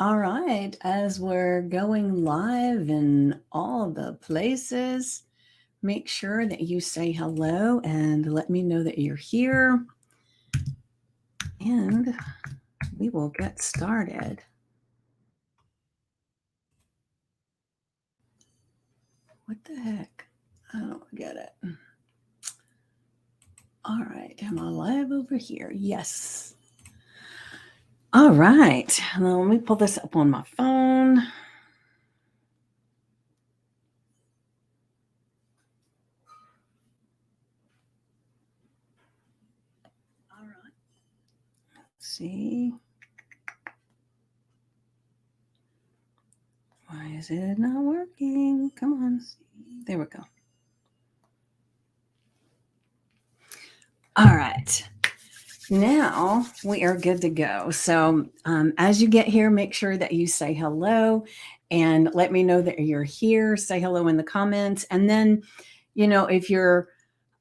All right, as we're going live in all the places, make sure that you say hello and let me know that you're here, and we will get started. What the heck? I don't get it. All right, am I live over here? Yes. All right, now let me pull this up on my phone. All right, let's see. Why is it not working? Come on. There we go. All right. Now we are good to go. So, as you get here, make sure that you say hello and let me know that you're here. Say hello in the comments. And then, if you're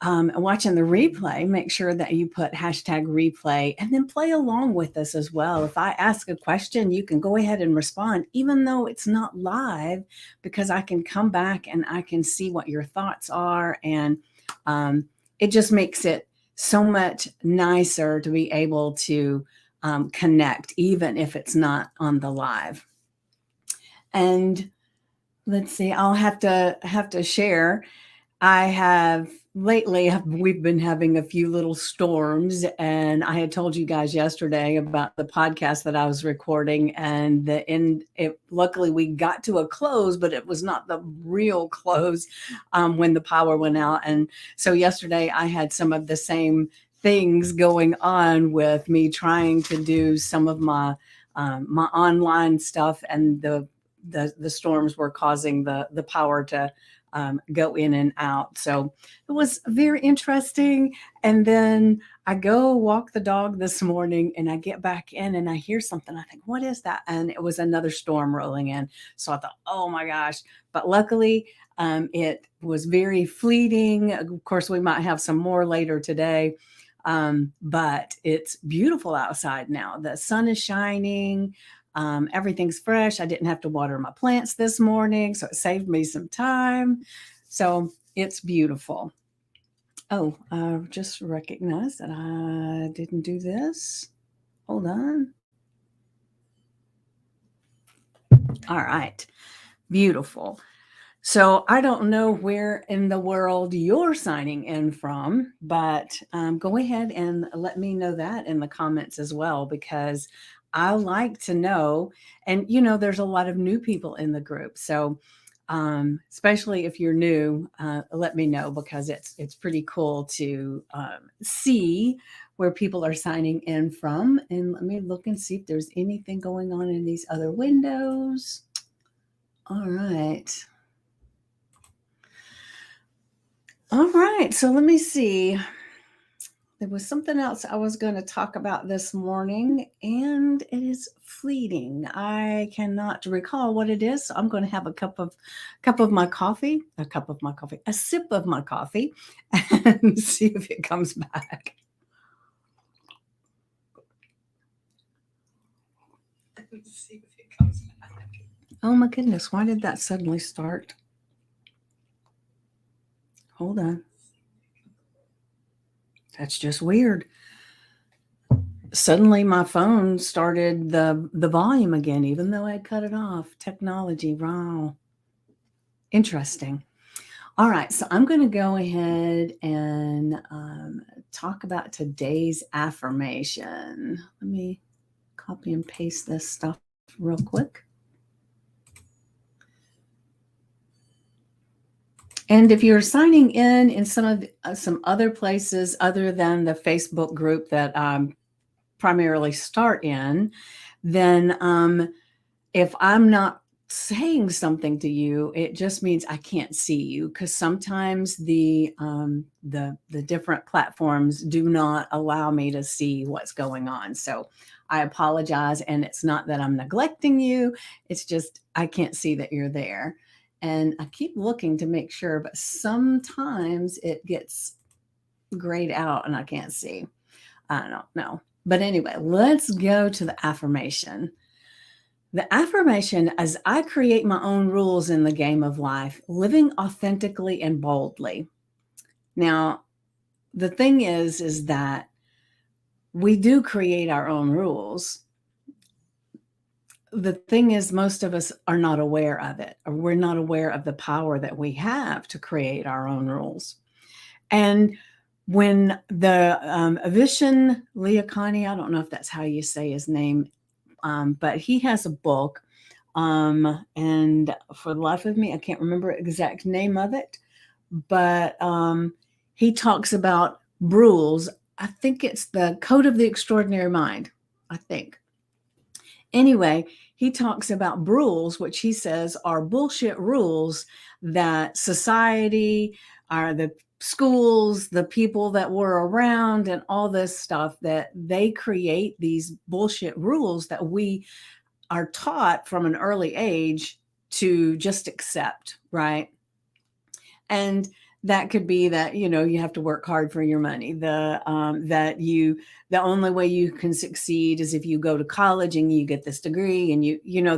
watching the replay, make sure that you put hashtag replay and then play along with us as well. If I ask a question, you can go ahead and respond, even though it's not live, because I can come back and I can see what your thoughts are. And it just makes it so much nicer to be able to connect, even if it's not on the live. And let's see, I'll have to share. I have lately we've been having a few little storms, and I had told you guys yesterday about the podcast that I was recording, and luckily we got to a close, but it was not the real close when the power went out. And so yesterday I had some of the same things going on with me trying to do some of my online stuff, and the storms were causing the power to go in and out. So it was very interesting. And then I go walk the dog this morning and I get back in and I hear something. I think, what is that? And it was another storm rolling in. So I thought, oh my gosh. But luckily, it was very fleeting. Of course, we might have some more later today. But it's beautiful outside now. The sun is shining. Everything's fresh. I didn't have to water my plants this morning, so it saved me some time. So it's beautiful. Oh, I just recognized that I didn't do this. Hold on. All right. Beautiful. So I don't know where in the world you're signing in from, but go ahead and let me know that in the comments as well, because I like to know. And there's a lot of new people in the group, so especially if you're new, let me know, because it's pretty cool to see where people are signing in from. And let me look and see if there's anything going on in these other windows. All right. All right, so let me see. There was something else I was going to talk about this morning, and it is fleeting. I cannot recall what it is. So I'm going to have a sip of my coffee, and see if it comes back. Let's see if it comes back. Oh my goodness, why did that suddenly start? Hold on. That's just weird. Suddenly my phone started the volume again, even though I cut it off. Technology, wow. Interesting. All right, so I'm going to go ahead and talk about today's affirmation. Let me copy and paste this stuff real quick. And if you're signing in some other places other than the Facebook group that primarily start in, then if I'm not saying something to you, it just means I can't see you, because sometimes the different platforms do not allow me to see what's going on. So I apologize, and it's not that I'm neglecting you, it's just I can't see that you're there. And I keep looking to make sure, but sometimes it gets grayed out and I can't see. I don't know. But anyway, let's go to the affirmation. The affirmation is I create my own rules in the game of life, living authentically and boldly. Now, the thing is that we do create our own rules. The thing is, most of us are not aware of it, or we're not aware of the power that we have to create our own rules. And when the Avishan Liakani, I don't know if that's how you say his name, but he has a book. And for the life of me, I can't remember the exact name of it, but he talks about rules. I think it's the Code of the Extraordinary Mind, I think. Anyway, he talks about rules, which he says are bullshit rules that society, are the schools, the people that were around, and all this stuff that they create these bullshit rules that we are taught from an early age to just accept, right? And that could be that, you have to work hard for your money, the only way you can succeed is if you go to college and you get this degree, and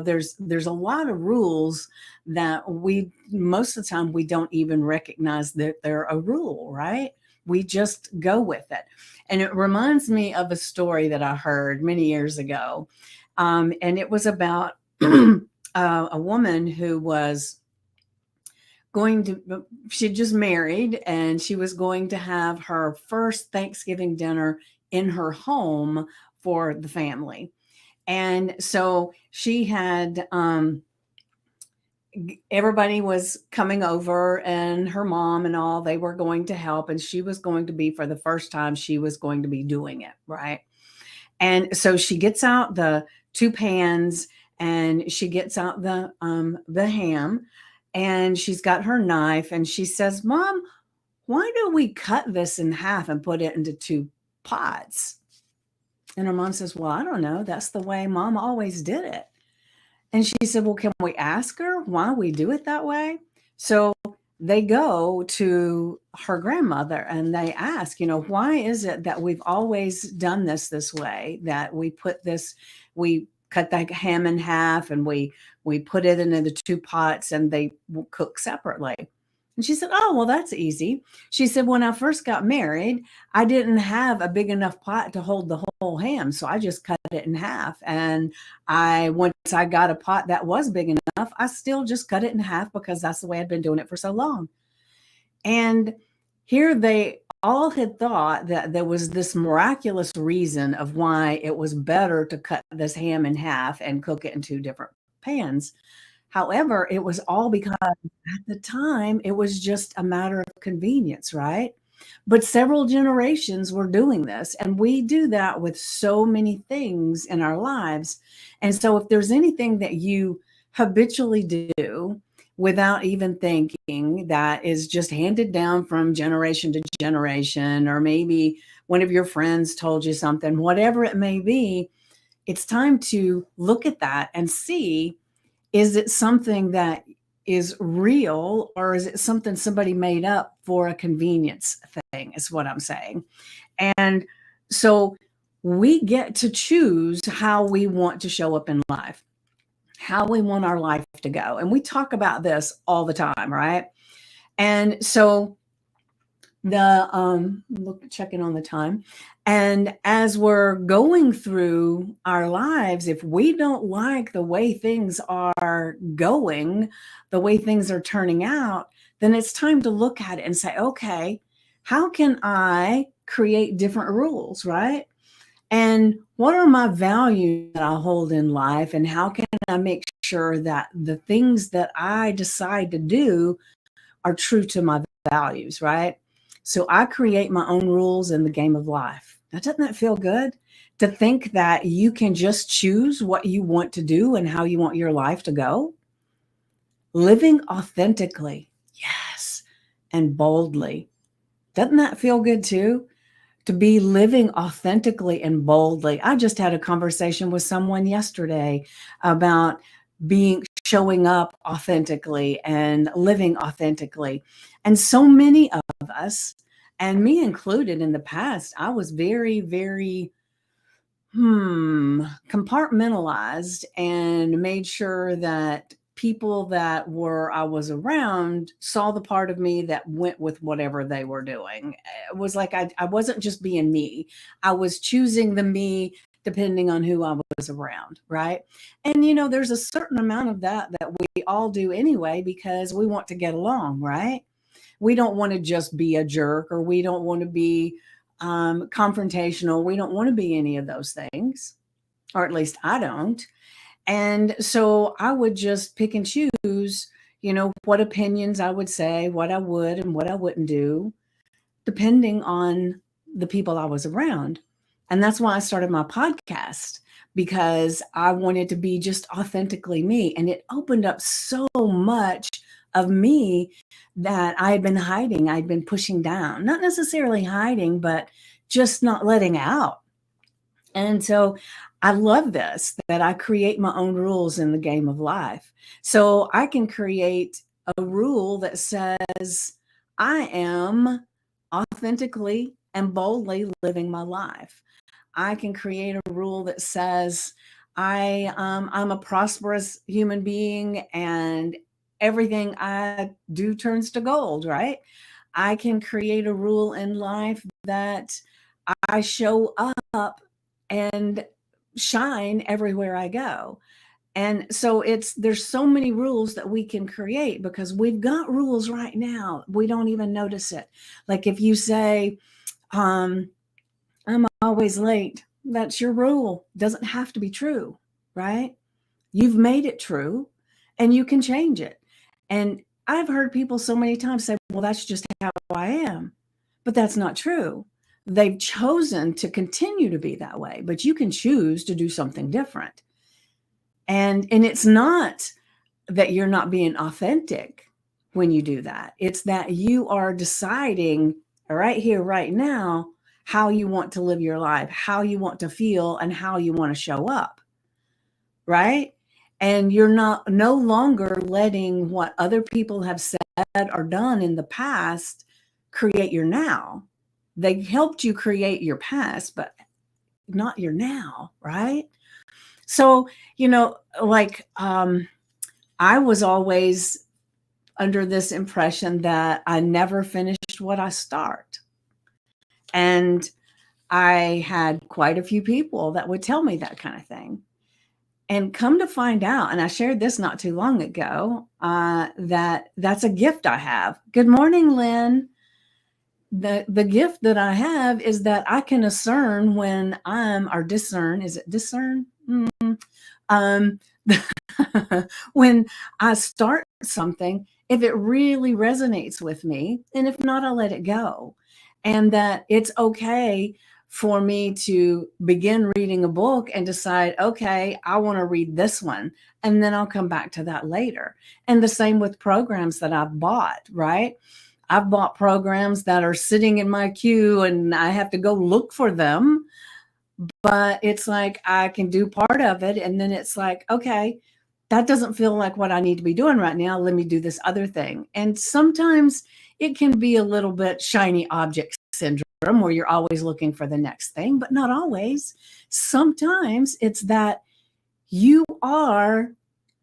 there's a lot of rules that we most of the time we don't even recognize that they're a rule, right? We just go with it. And it reminds me of a story that I heard many years ago, and it was about a woman who was she just married, and she was going to have her first Thanksgiving dinner in her home for the family. And so she had, everybody was coming over, and her mom and all, they were going to help. And she was going to be, for the first time, she was going to be doing it, right? And so she gets out the two pans, and she gets out the ham, and she's got her knife, and she says, "Mom, why do we cut this in half and put it into two pots?" And her mom says, "Well, I don't know. That's the way Mom always did it." And she said, "Well, can we ask her why we do it that way?" So they go to her grandmother and they ask, "Why is it that we've always done this way, that we cut the ham in half, and we put it into the two pots, and they cook separately?" And she said, "Oh, well, that's easy." She said, "When I first got married, I didn't have a big enough pot to hold the whole ham. So I just cut it in half. And once I got a pot that was big enough, I still just cut it in half because that's the way I'd been doing it for so long." And here they all had thought that there was this miraculous reason of why it was better to cut this ham in half and cook it in two different pans. However, it was all because at the time it was just a matter of convenience, right? But several generations were doing this, and we do that with so many things in our lives. And so, if there's anything that you habitually do without even thinking, that is just handed down from generation to generation, or maybe one of your friends told you something, whatever it may be, it's time to look at that and see, is it something that is real, or is it something somebody made up for a convenience thing, is what I'm saying. And so we get to choose how we want to show up in life, how we want our life to go. And we talk about this all the time, right? And so checking on the time, and as we're going through our lives, if we don't like the way things are going, the way things are turning out, then it's time to look at it and say, okay, how can I create different rules, right? And what are my values that I hold in life, and how can I make sure that the things that I decide to do are true to my values, right? So I create my own rules in the game of life. Now, doesn't that feel good to think that you can just choose what you want to do and how you want your life to go? Living authentically, yes, and boldly. Doesn't that feel good too? To be living authentically and boldly. I just had a conversation with someone yesterday about showing up authentically and living authentically. And so many of us, and me included in the past, I was very, very Compartmentalized and made sure that people that were I was around saw the part of me that went with whatever they were doing. It was like I wasn't just being me. I was choosing the me depending on who I was around, right? And there's a certain amount of that we all do anyway because we want to get along, right? We don't want to just be a jerk, or we don't want to be confrontational. We don't want to be any of those things, or at least I don't. And so I would just pick and choose, what opinions I would say, what I would and what I wouldn't do, depending on the people I was around. And that's why I started my podcast, because I wanted to be just authentically me. And it opened up so much of me that I had been hiding, I'd been pushing down, not necessarily hiding, but just not letting out. And so I love this, that I create my own rules in the game of life. So I can create a rule that says, I am authentically and boldly living my life. I can create a rule that says, I'm a prosperous human being and everything I do turns to gold, right? I can create a rule in life that I show up and shine everywhere I go. And so there's so many rules that we can create because we've got rules right now. We don't even notice it. Like if you say, I'm always late, that's your rule. Doesn't have to be true, right? You've made it true and you can change it. And I've heard people so many times say, well, that's just how I am. But that's not true. They've chosen to continue to be that way, but you can choose to do something different. And it's not that you're not being authentic when you do that. It's that you are deciding right here, right now, how you want to live your life, how you want to feel, and how you want to show up. Right? And you're no longer letting what other people have said or done in the past create your now. They helped you create your past, but not your now, right? So, I was always under this impression that I never finished what I start. And I had quite a few people that would tell me that kind of thing. And come to find out, and I shared this not too long ago, that's a gift I have. Good morning, Lynn. The gift that I have is that I can discern when or discern, is it discern? Um, when I start something, if it really resonates with me, and if not, I'll let it go. And that it's okay for me to begin reading a book and decide, okay, I want to read this one, and then I'll come back to that later. And the same with programs that I've bought, right? I've bought programs that are sitting in my queue and I have to go look for them. But it's like I can do part of it, and then it's like, okay, that doesn't feel like what I need to be doing right now. Let me do this other thing. And sometimes it can be a little bit shiny object syndrome where you're always looking for the next thing, but not always. Sometimes it's that you are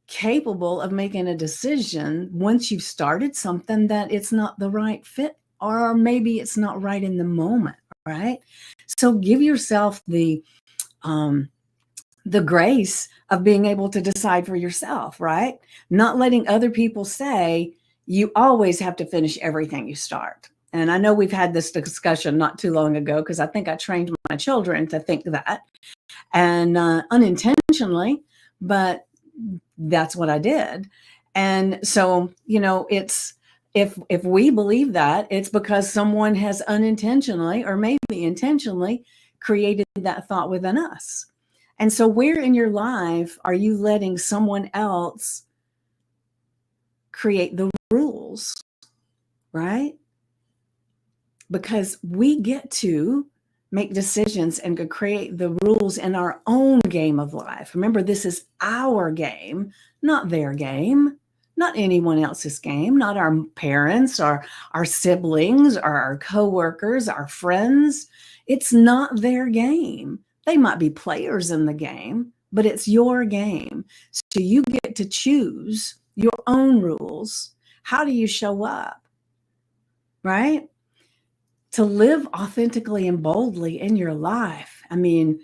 capable of making a decision once you've started something that it's not the right fit, or maybe it's not right in the moment, right? So give yourself the grace of being able to decide for yourself, right? Not letting other people say you always have to finish everything you start. And I know we've had this discussion not too long ago because I think I trained my children to think that, and unintentionally, but that's what I did. And so, it's if we believe that, it's because someone has unintentionally or maybe intentionally created that thought within us. And so where in your life are you letting someone else create the rules, right? Because we get to make decisions and create the rules in our own game of life. Remember, this is our game, not their game, not anyone else's game, not our parents or our siblings or our coworkers, our friends. It's not their game. They might be players in the game, but it's your game. So you get to choose your own rules. How do you show up? Right? To live authentically and boldly in your life. I mean,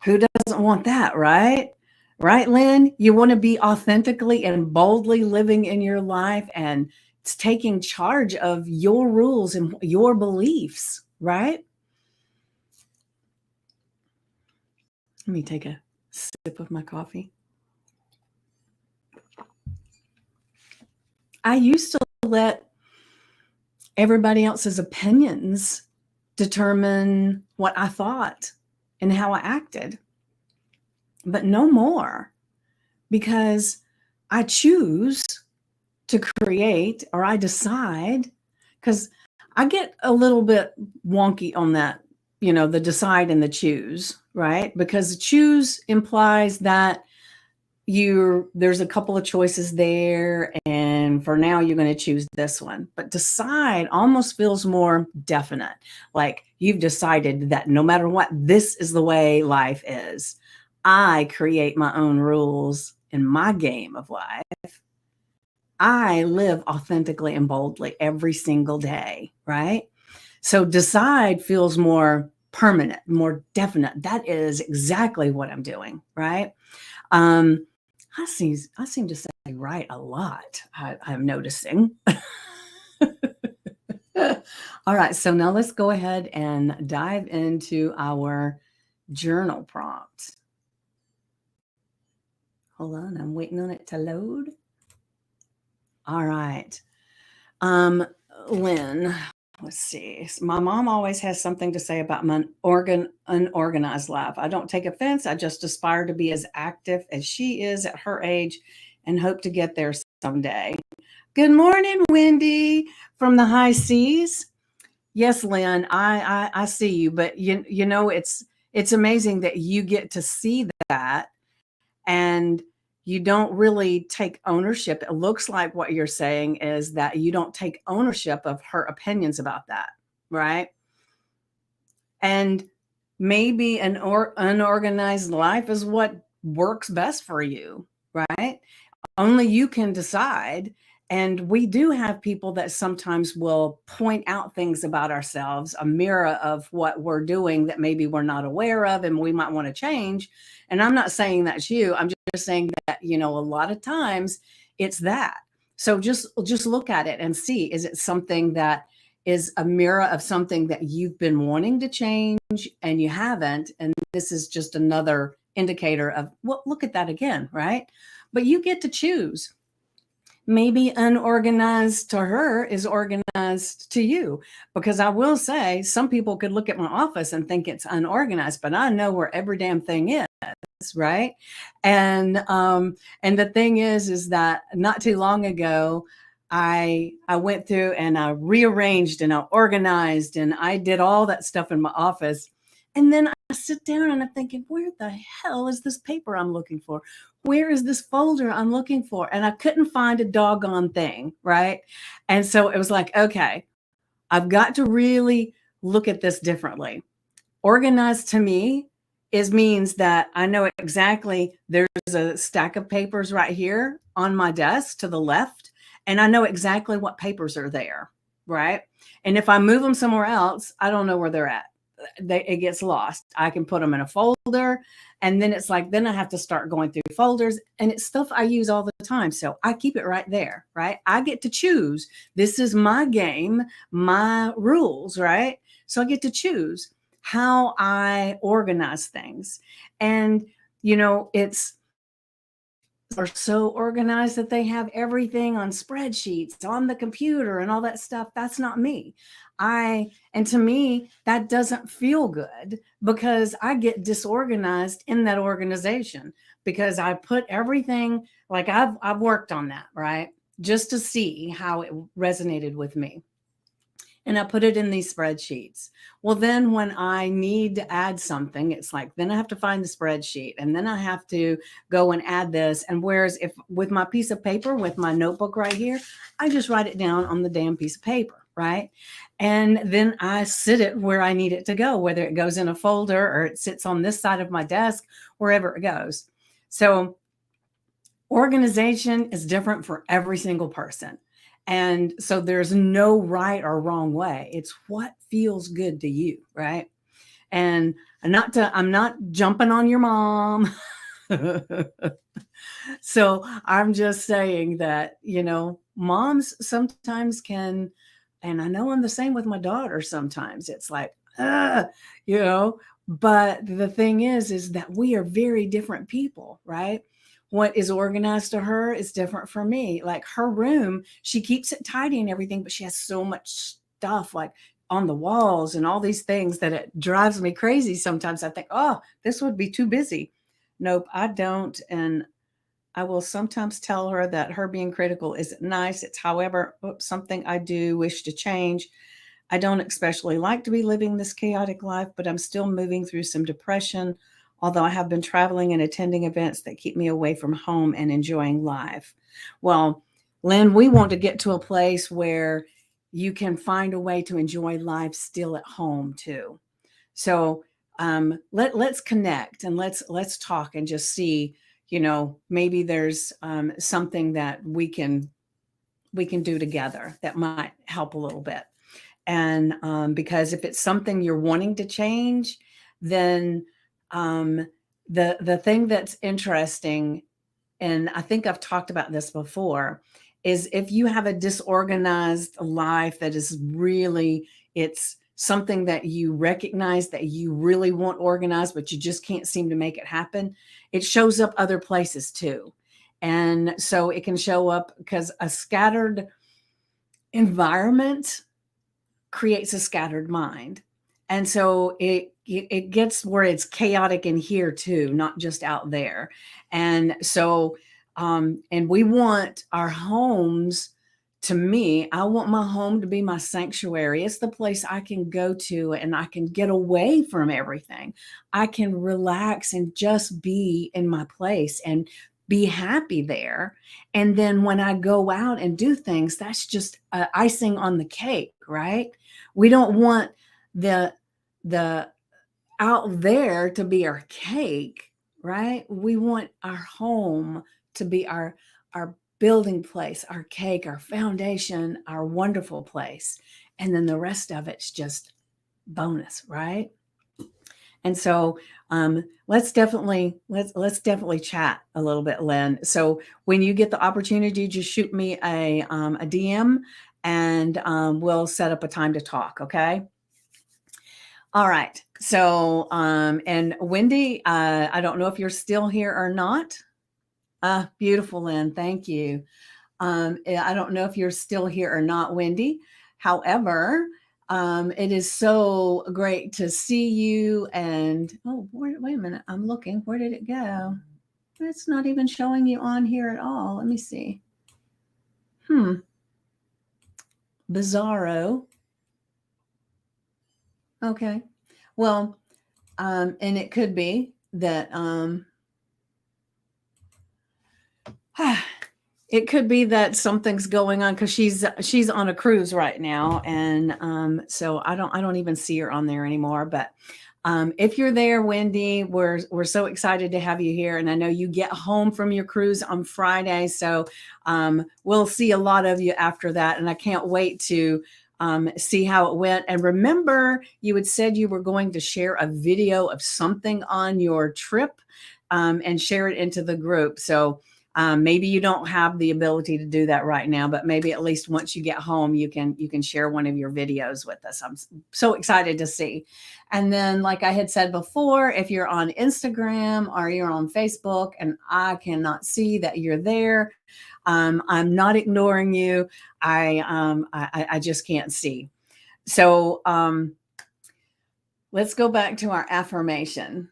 who doesn't want that, right? Right, Lynn? You want to be authentically and boldly living in your life and it's taking charge of your rules and your beliefs, right? Let me take a sip of my coffee. I used to let everybody else's opinions determine what I thought and how I acted, but no more, because I choose to create, or I decide, because I get a little bit wonky on that, the decide and the choose, right? Because choose implies that there's a couple of choices there, and for now you're going to choose this one. But decide almost feels more definite, like you've decided that no matter what, this is the way life is. I create my own rules in my game of life. I live authentically and boldly every single day, right? So decide feels more permanent, more definite. That is exactly what I'm doing, right? I seem to say right a lot. I'm noticing. All right, so now let's go ahead and dive into our journal prompt. Hold on, I'm waiting on it to load. All right. Lynn, let's see. My mom always has something to say about my unorganized life. I don't take offense. I just aspire to be as active as she is at her age and hope to get there someday. Good morning, Wendy from the high seas. Yes, Lynn, I see you, but it's amazing that you get to see that and you don't really take ownership. It looks like what you're saying is that you don't take ownership of her opinions about that, right? And maybe an unorganized life is what works best for you, right? Only you can decide. And we do have people that sometimes will point out things about ourselves, a mirror of what we're doing that maybe we're not aware of and we might want to change. And I'm not saying that's you. I'm just saying that, a lot of times it's that. So just look at it and see, is it something that is a mirror of something that you've been wanting to change and you haven't? And this is just another indicator of, well, look at that again, right? But you get to choose. Maybe unorganized to her is organized to you, because I will say some people could look at my office and think it's unorganized, but I know where every damn thing is, right? And the thing is that not too long ago, I went through and I rearranged and I organized and I did all that stuff in my office. And then I sit down and I'm thinking, where the hell is this paper I'm looking for? Where is this folder I'm looking for? And I couldn't find a doggone thing, right? And so it was like, okay, I've got to really look at this differently. Organized to me means that I know exactly there's a stack of papers right here on my desk to the left, and I know exactly what papers are there, right? And if I move them somewhere else, I don't know where they're at. It gets lost. I can put them in a folder, and then it's like, then I have to start going through folders, and it's stuff I use all the time. So I keep it right there, right? I get to choose. This is my game, my rules, right? So I get to choose how I organize things. And, it's are so organized that they have everything on spreadsheets on the computer and all that stuff. That's not me. And to me, that doesn't feel good, because I get disorganized in that organization, because I put everything, like I've worked on that, right? Just to see how it resonated with me. And I put it in these spreadsheets. Well, then when I need to add something, it's like, then I have to find the spreadsheet and then I have to go and add this. And whereas if with my piece of paper, with my notebook right here, I just write it down on the damn piece of paper, right? And then I sit it where I need it to go, whether it goes in a folder or it sits on this side of my desk, wherever it goes. So organization is different for every single person. And so there's no right or wrong way. It's what feels good to you, right? And I'm not jumping on your mom. So I'm just saying that, moms sometimes can, and I know I'm the same with my daughter sometimes. It's like, you know, but the thing is that we are very different people, right? What is organized to her is different for me. Like her room, she keeps it tidy and everything, but she has so much stuff like on the walls and all these things that it drives me crazy. Sometimes I think, oh, this would be too busy. Nope, I don't. And I will sometimes tell her that her being critical isn't nice. It's, however, something I do wish to change. I don't especially like to be living this chaotic life, but I'm still moving through some depression, although I have been traveling and attending events that keep me away from home and enjoying life. Well, Lynn, we want to get to a place where you can find a way to enjoy life still at home too. So let's connect and let's talk and just see, maybe there's something that we can do together that might help a little bit. And because if it's something you're wanting to change, then um, the thing that's interesting, and I think I've talked about this before, is if you have a disorganized life that is really, it's something that you recognize that you really want organized, but you just can't seem to make it happen, it shows up other places too. And so it can show up because a scattered environment creates a scattered mind. And so it gets where it's chaotic in here too, not just out there. And so and we want our homes, to me, I want my home to be my sanctuary. It's the place I can go to and I can get away from everything. I can relax and just be in my place and be happy there. And then when I go out and do things, that's just icing on the cake, right? We don't want the the out there to be our cake, right? We want our home to be our building place, our cake, our foundation, our wonderful place. And then the rest of it's just bonus, right? And so let's definitely chat a little bit, Lynn. So when you get the opportunity, just shoot me a DM, and we'll set up a time to talk. Okay. All right. So and Wendy, I don't know if you're still here or not. Beautiful, Lynn. Thank you. I don't know if you're still here or not, Wendy. However, it is so great to see you. And oh, wait a minute, I'm looking. Where did it go? It's not even showing you on here at all. Let me see. Bizarro. Okay. Well, and it could be that it could be that something's going on because she's on a cruise right now, and so I don't even see her on there anymore. But if you're there, Wendy, we're so excited to have you here, and I know you get home from your cruise on Friday, so we'll see a lot of you after that, and I can't wait to see how it went. And remember, you had said you were going to share a video of something on your trip and share it into the group. So maybe you don't have the ability to do that right now, but maybe at least once you get home, you can share one of your videos with us. I'm so excited to see. And then, like I had said before, if you're on Instagram or you're on Facebook and I cannot see that you're there, I'm not ignoring you. I just can't see. So let's go back to our affirmation.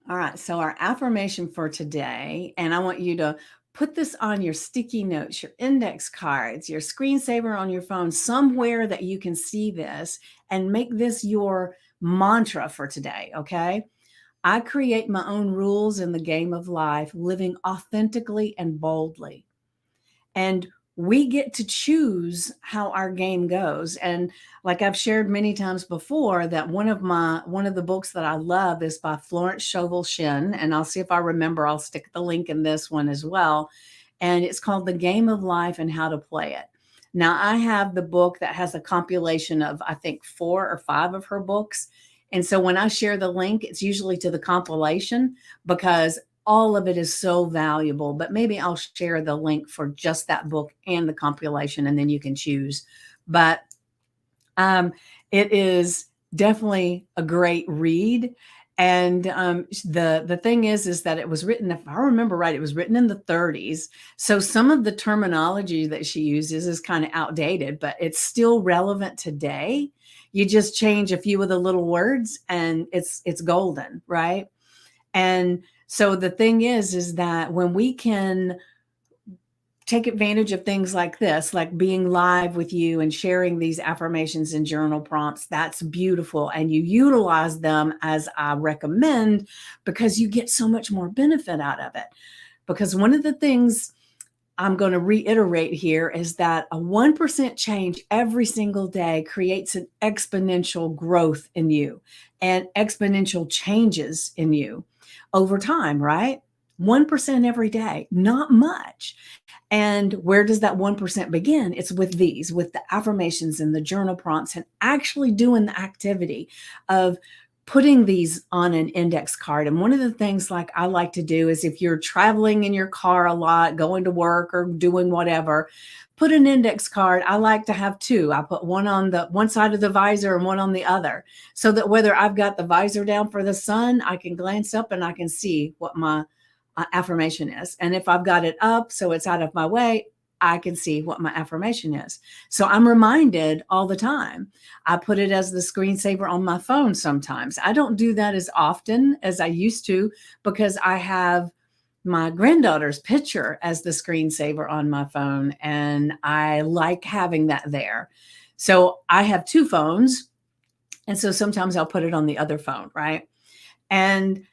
All right. So, our affirmation for today, and I want you to put this on your sticky notes, your index cards, your screensaver on your phone, somewhere that you can see this, and make this your mantra for today. Okay. I create my own rules in the game of life, living authentically and boldly. And we get to choose how our game goes. And like I've shared many times before, that one of the books that I love is by Florence Scovel Shinn, and I'll see if I remember. I'll stick the link in this one as well. And it's called The Game of Life and How to Play It. Now, I have the book that has a compilation of, I think, 4 or 5 of her books. And so when I share the link, it's usually to the compilation, because all of it is so valuable. But maybe I'll share the link for just that book and the compilation, and then you can choose. But it is definitely a great read. And the thing is that it was written, if I remember right, it was written in the 30s. So some of the terminology that she uses is kind of outdated, but it's still relevant today. You just change a few of the little words and it's golden, right? And so the thing is that when we can take advantage of things like this, like being live with you and sharing these affirmations and journal prompts, that's beautiful. And you utilize them as I recommend, because you get so much more benefit out of it. Because one of the things I'm going to reiterate here is that a 1% change every single day creates an exponential growth in you and exponential changes in you over time, right? 1% every day, not much. And where does that 1% begin? It's with the affirmations and the journal prompts, and actually doing the activity of putting these on an index card. And one of the things like I like to do is, if you're traveling in your car a lot, going to work or doing whatever, put an index card. I like to have 2. I put one on the one side of the visor and one on the other, so that whether I've got the visor down for the sun, I can glance up and I can see what my affirmation is. And if I've got it up so it's out of my way, I can see what my affirmation is. So I'm reminded all the time. I put it as the screensaver on my phone sometimes. I don't do that as often as I used to, because I have my granddaughter's picture as the screensaver on my phone, and I like having that there. So I have 2 phones, and so sometimes I'll put it on the other phone, right? And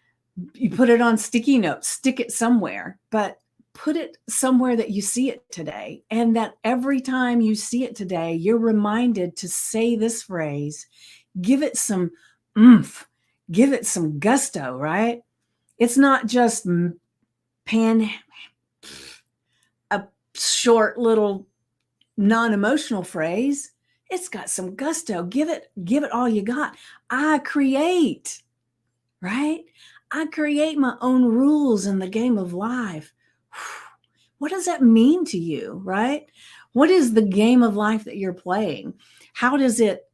you put it on sticky notes, stick it somewhere, but put it somewhere that you see it today. And that every time you see it today, you're reminded to say this phrase, give it some oomph, give it some gusto, right? It's not just pan a short little non-emotional phrase. It's got some gusto. Give it all you got. I create, right? I create my own rules in the game of life. What does that mean to you, right? What is the game of life that you're playing? How is it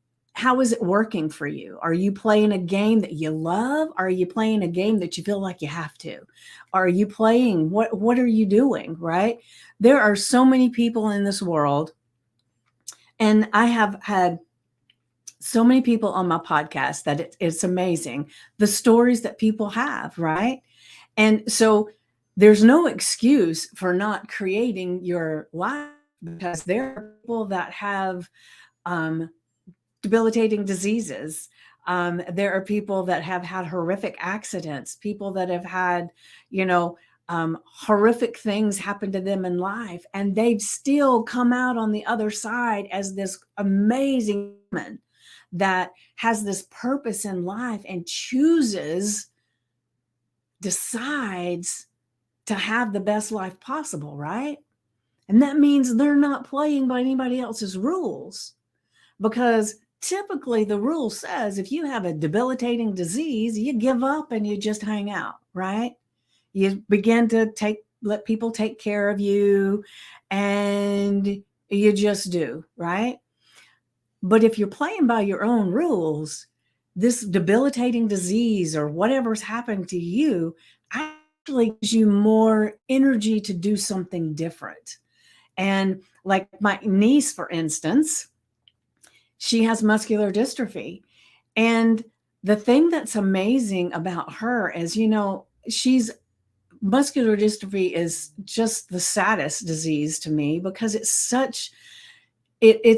working for you? Are you playing a game that you love? Are you playing a game that you feel like you have to? Are you playing, what are you doing, right? There are so many people in this world, and I have had so many people on my podcast that it's amazing the stories that people have, right? And so there's no excuse for not creating your life, because there are people that have um, debilitating diseases. There are people that have had horrific accidents, people that have had, horrific things happen to them in life, and they've still come out on the other side as this amazing woman that has this purpose in life and decides to have the best life possible, right? And that means they're not playing by anybody else's rules, because typically the rule says if you have a debilitating disease, you give up and you just hang out, right? You begin to let people take care of you, and you just do, right? But if you're playing by your own rules, this debilitating disease or whatever's happened to you actually gives you more energy to do something different. And like my niece, for instance, she has muscular dystrophy. And the thing that's amazing about her is, muscular dystrophy is just the saddest disease to me, because it's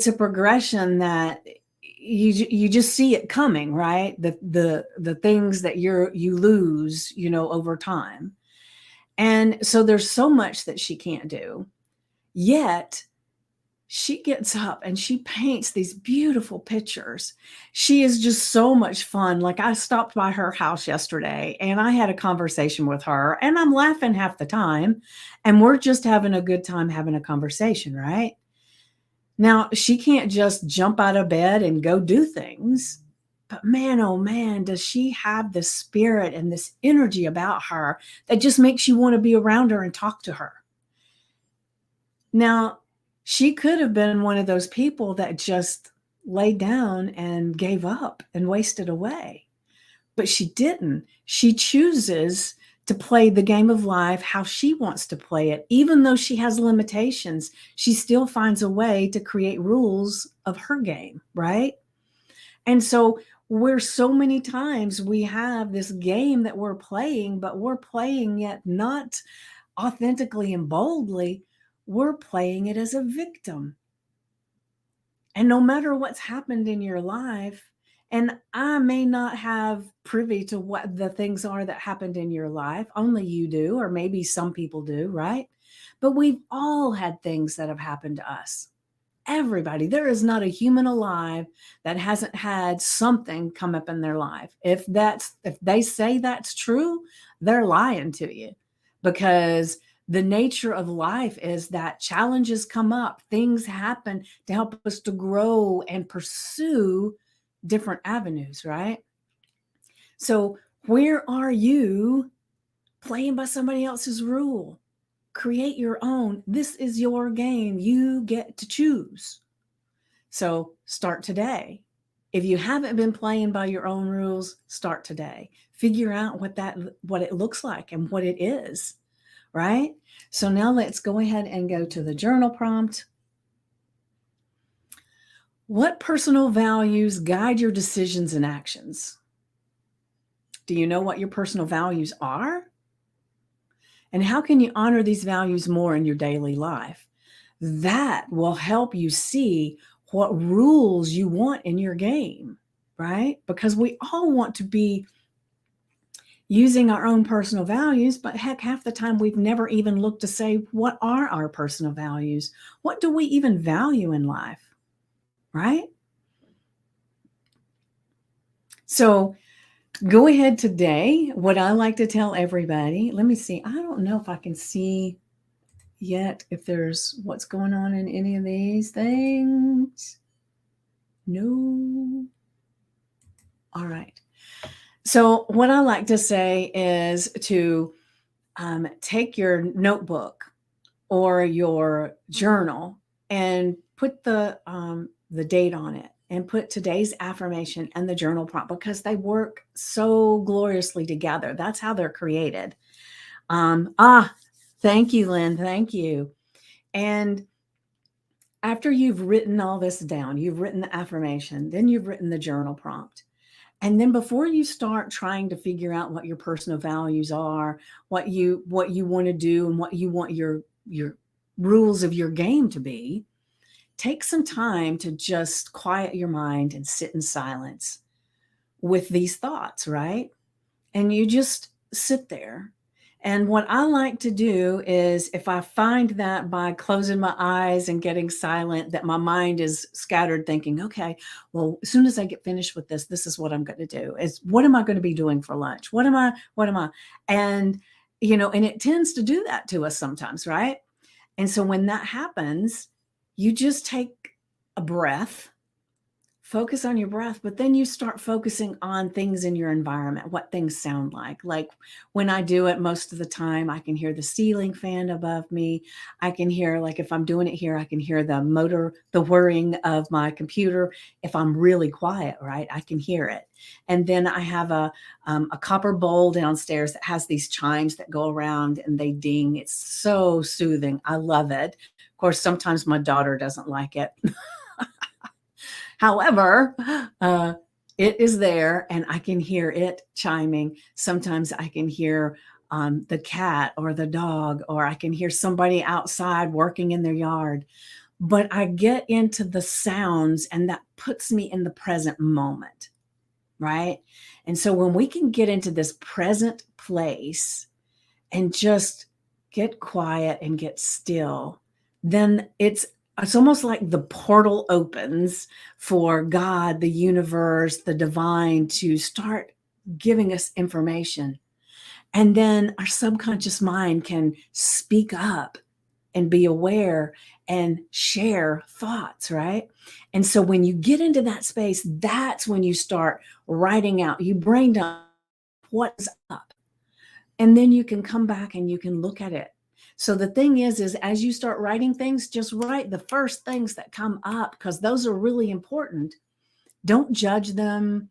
a progression that you just see it coming, right? The things that you lose, over time. And so there's so much that she can't do. Yet she gets up and she paints these beautiful pictures. She is just so much fun. Like, I stopped by her house yesterday and I had a conversation with her, and I'm laughing half the time, and we're just having a good time having a conversation, right? Now, she can't just jump out of bed and go do things, but man, oh man, does she have this spirit and this energy about her that just makes you want to be around her and talk to her. Now, she could have been one of those people that just laid down and gave up and wasted away, but she didn't. She chooses to play the game of life how she wants to play it. Even though she has limitations, she still finds a way to create rules of her game, right? And so, where so many times we have this game that we're playing, but we're playing it not authentically and boldly, we're playing it as a victim. And no matter what's happened in your life, and I may not have privy to what the things are that happened in your life, only you do, or maybe some people do, right? But we've all had things that have happened to us. Everybody, there is not a human alive that hasn't had something come up in their life. If they say that's true, they're lying to you, because the nature of life is that challenges come up, things happen to help us to grow and pursue different avenues, right? So, where are you playing by somebody else's rule? Create your own. This is your game. You get to choose. So start today. If you haven't been playing by your own rules, start today. Figure out what it looks like and what it is, right? So now let's go ahead and go to the journal prompt. What personal values guide your decisions and actions? Do you know what your personal values are? And how can you honor these values more in your daily life? That will help you see what rules you want in your game, right? Because we all want to be using our own personal values, but heck, half the time we've never even looked to say, what are our personal values? What do we even value in life, right? So go ahead today. What I like to tell everybody, let me see. I don't know if I can see yet if there's what's going on in any of these things. No. All right. So what I like to say is to take your notebook or your journal and put the date on it, and put today's affirmation and the journal prompt, because they work so gloriously together. That's how they're created. Thank you, Lynn. Thank you. And after you've written all this down, you've written the affirmation, then you've written the journal prompt. And then before you start trying to figure out what your personal values are, what you want to do, and what you want your rules of your game to be, take some time to just quiet your mind and sit in silence with these thoughts, right? And you just sit there. And what I like to do is, if I find that by closing my eyes and getting silent, that my mind is scattered thinking, okay, well, as soon as I get finished with this is what I'm going to do. Is what am I going to be doing for lunch? What am I? And, and it tends to do that to us sometimes, right? And so when that happens, you just take a breath. Focus on your breath, but then you start focusing on things in your environment, what things sound like. Like when I do it, most of the time, I can hear the ceiling fan above me. I can hear, like if I'm doing it here, I can hear the motor, the whirring of my computer. If I'm really quiet, right, I can hear it. And then I have a copper bowl downstairs that has these chimes that go around and they ding. It's so soothing. I love it. Of course, sometimes my daughter doesn't like it. However, it is there and I can hear it chiming. Sometimes I can hear the cat or the dog, or I can hear somebody outside working in their yard. But I get into the sounds and that puts me in the present moment, right? And so when we can get into this present place and just get quiet and get still, then it's it's almost like the portal opens for God, the universe, the divine to start giving us information. And then our subconscious mind can speak up and be aware and share thoughts, right? And so when you get into that space, that's when you start writing out, you brain dump what's up. And then you can come back and you can look at it. So the thing is as you start writing things, just write the first things that come up because those are really important. Don't judge them.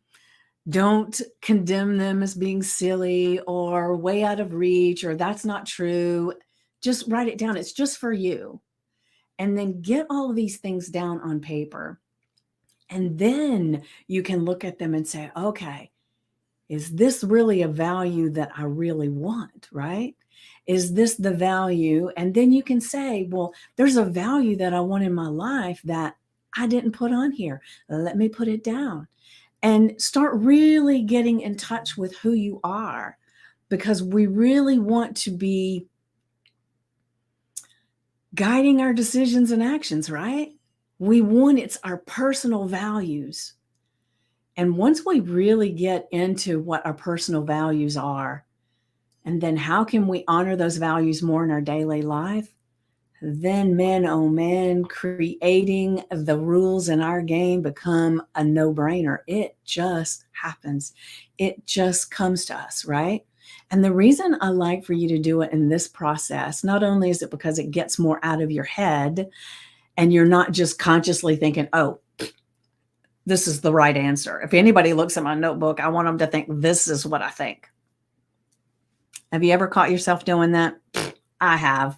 Don't condemn them as being silly or way out of reach or that's not true. Just write it down. It's just for you. And then get all of these things down on paper. And then you can look at them and say, okay, is this really a value that I really want, right? Is this the value? And then you can say, well, there's a value that I want in my life that I didn't put on here. Let me put it down and start really getting in touch with who you are because we really want to be guiding our decisions and actions, right? We want it's our personal values. And once we really get into what our personal values are, and then how can we honor those values more in our daily life? Then, man, oh man, creating the rules in our game become a no-brainer. It just happens. It just comes to us, right? And the reason I like for you to do it in this process, not only is it because it gets more out of your head and you're not just consciously thinking, oh, this is the right answer. If anybody looks at my notebook, I want them to think this is what I think. Have you ever caught yourself doing that? I have.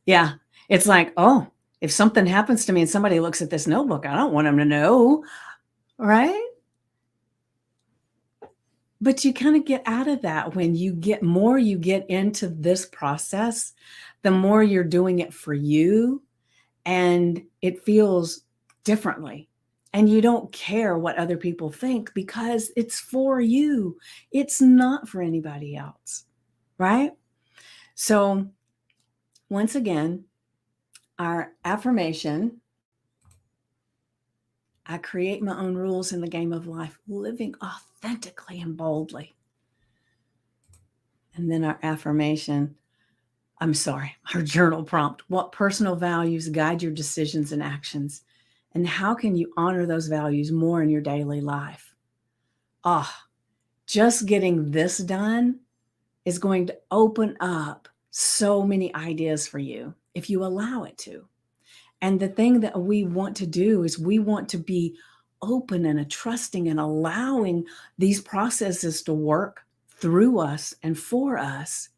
Yeah. It's like, oh, if something happens to me and somebody looks at this notebook, I don't want them to know. Right. But you kind of get out of that when you get into this process, the more you're doing it for you and it feels differently. And you don't care what other people think because it's for you. It's not for anybody else. Right. So once again, our affirmation, I create my own rules in the game of life, living authentically and boldly. And then our our journal prompt. What personal values guide your decisions and actions? And how can you honor those values more in your daily life? Just getting this done is going to open up so many ideas for you if you allow it to. And the thing that we want to do is we want to be open and trusting and allowing these processes to work through us and for us.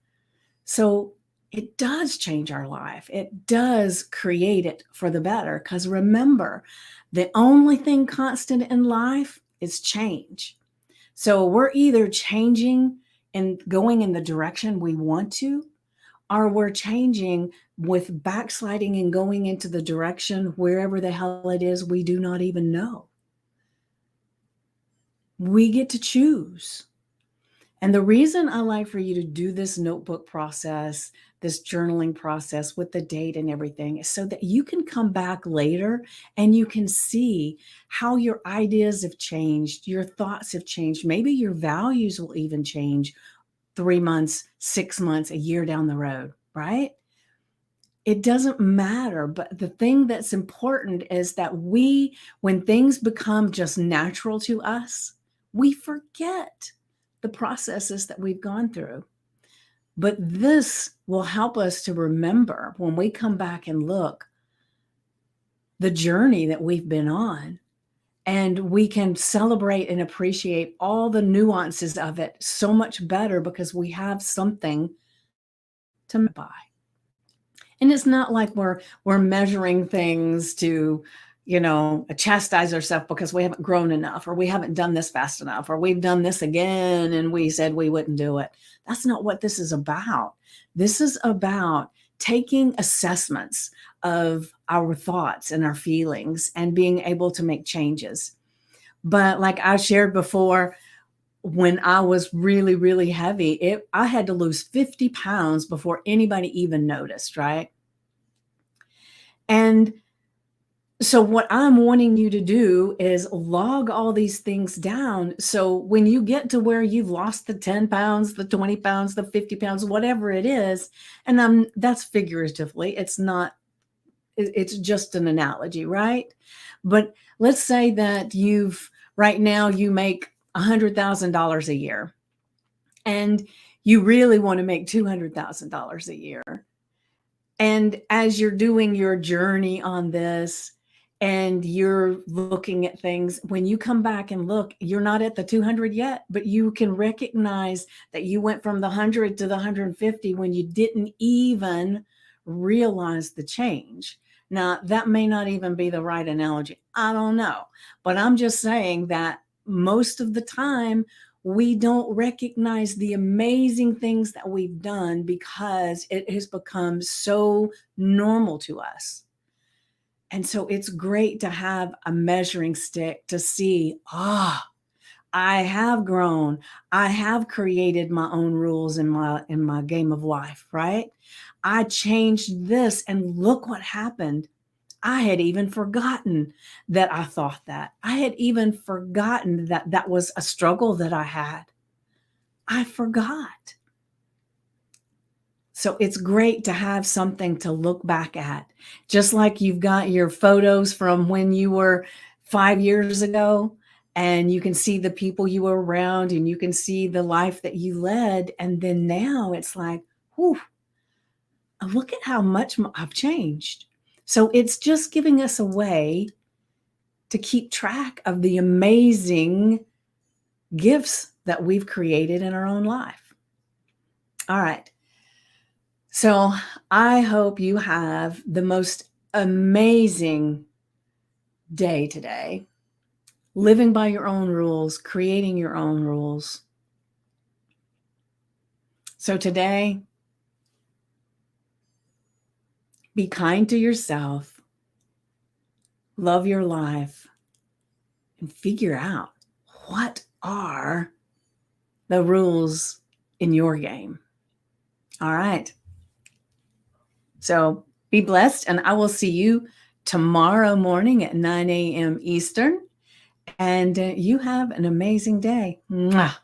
So it does change our life. It does create it for the better. Because remember, the only thing constant in life is change. So we're either changing and going in the direction we want to, or we're changing with backsliding and going into the direction wherever the hell it is we do not even know. We get to choose. And the reason I like for you to do this notebook process, this journaling process with the date and everything is so that you can come back later and you can see how your ideas have changed, your thoughts have changed. Maybe your values will even change 3 months, 6 months, a year down the road, right? It doesn't matter. But the thing that's important is that when things become just natural to us, we forget the processes that we've gone through. But this will help us to remember when we come back and look the journey that we've been on. And we can celebrate and appreciate all the nuances of it so much better because we have something to buy. And it's not like we're measuring things to, chastise ourselves because we haven't grown enough or we haven't done this fast enough or we've done this again and we said we wouldn't do it. That's not what this is about. This is about taking assessments of our thoughts and our feelings and being able to make changes. But like I shared before, when I was really, really heavy, I had to lose 50 pounds before anybody even noticed, right? And So what I'm wanting you to do is log all these things down. So when you get to where you've lost the 10 pounds, the 20 pounds, the 50 pounds, whatever it is, and that's figuratively, it's not, it's just an analogy, right? But let's say that right now you make $100,000 a year and you really want to make $200,000 a year. And as you're doing your journey on this and you're looking at things, when you come back and look, you're not at the 200 yet, but you can recognize that you went from the 100 to the 150 when you didn't even realize the change. Now, that may not even be the right analogy. I don't know. But I'm just saying that most of the time, we don't recognize the amazing things that we've done because it has become so normal to us. And so it's great to have a measuring stick to see, I have grown. I have created my own rules in my game of life, right? I changed this and look what happened. I had even forgotten that I thought that. I had even forgotten that that was a struggle that I had. I forgot. So it's great to have something to look back at. Just like you've got your photos from when you were 5 years ago, and you can see the people you were around and you can see the life that you led. And then now it's like, whew, look at how much I've changed. So it's just giving us a way to keep track of the amazing gifts that we've created in our own life. All right. So I hope you have the most amazing day today, living by your own rules, creating your own rules. So today, be kind to yourself, love your life, and figure out what are the rules in your game. All right. So be blessed, and I will see you tomorrow morning at 9 a.m. Eastern. And you have an amazing day. Mwah.